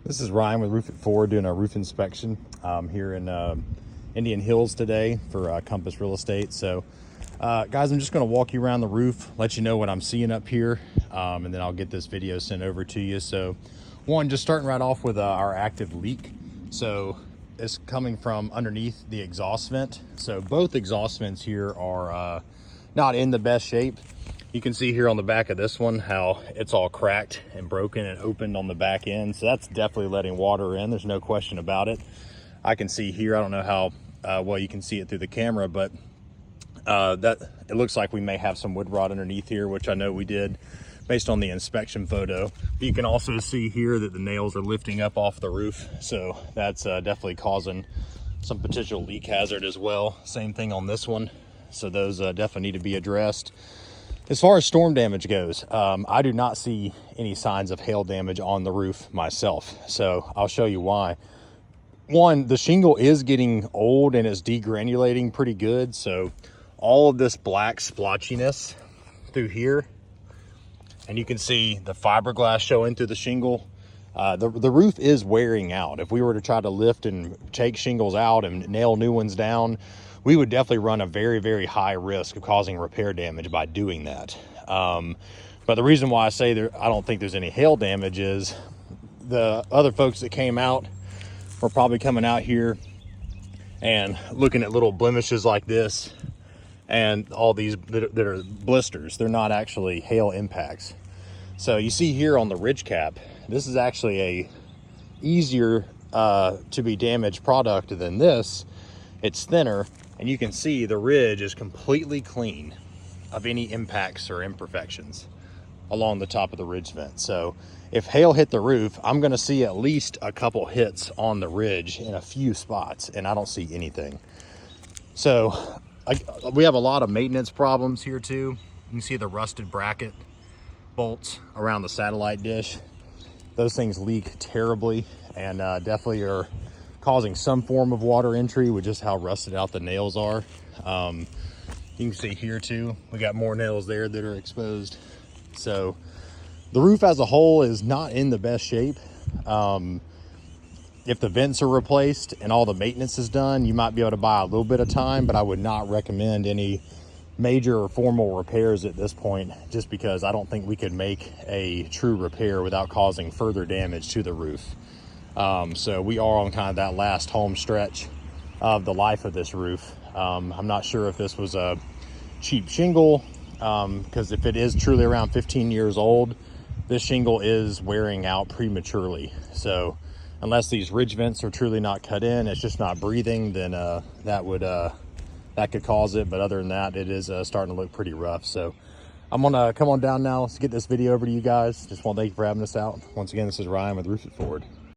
This is Ryan with Roof It Forward doing a roof inspection here in Indian Hills today for Compass Real Estate. So guys, I'm just going to walk you around the roof, let you know what I'm seeing up here, and then I'll get this video sent over to you. So one, just starting right off with our active leak. So it's coming from underneath the exhaust vent. So both exhaust vents here are not in the best shape. You can see here on the back of this one how it's all cracked and broken and opened on the back end. So that's definitely letting water in. There's no question about it. I can see here, I don't know how well you can see it through the camera, but that it looks like we may have some wood rot underneath here, which I know we did based on the inspection photo. You can also see here that the nails are lifting up off the roof. So that's definitely causing some potential leak hazard as well. Same thing on this one. So those definitely need to be addressed. As far as storm damage goes, I do not see any signs of hail damage on the roof myself. So I'll show you why. One, the shingle is getting old and it's degranulating pretty good. So all of this black splotchiness through here, and you can see the fiberglass showing through the shingle. The roof is wearing out. If we were to try to lift and take shingles out and nail new ones down, we would definitely run a very, very high risk of causing repair damage by doing that. But the reason why I say I don't think there's any hail damage is the other folks that came out were probably coming out here and looking at little blemishes like this and all these that are blisters. They're not actually hail impacts. So you see here on the ridge cap, this is actually a easier to be damaged product than this. It's thinner, and you can see the ridge is completely clean of any impacts or imperfections along the top of the ridge vent. So if hail hit the roof, I'm gonna see at least a couple hits on the ridge in a few spots, and I don't see anything. So we have a lot of maintenance problems here too. You can see the rusted bracket bolts around the satellite dish. Those things leak terribly and definitely are causing some form of water entry with just how rusted out the nails are. You can see here too, we got more nails there that are exposed. So the roof as a whole is not in the best shape. If the vents are replaced and all the maintenance is done, you might be able to buy a little bit of time, but I would not recommend any major or formal repairs at this point, just because I don't think we could make a true repair without causing further damage to the roof. So we are on kind of that last home stretch of the life of this roof. I'm not sure if this was a cheap shingle, because if it is truly around 15 years old, this shingle is wearing out prematurely. So unless these ridge vents are truly not cut in, it's just not breathing, then that could cause it. But other than that, it is starting to look pretty rough. So I'm gonna come on down now. Let's get this video over to you guys. Just want to thank you for having us out. Once again, this is Ryan with Roof It Forward.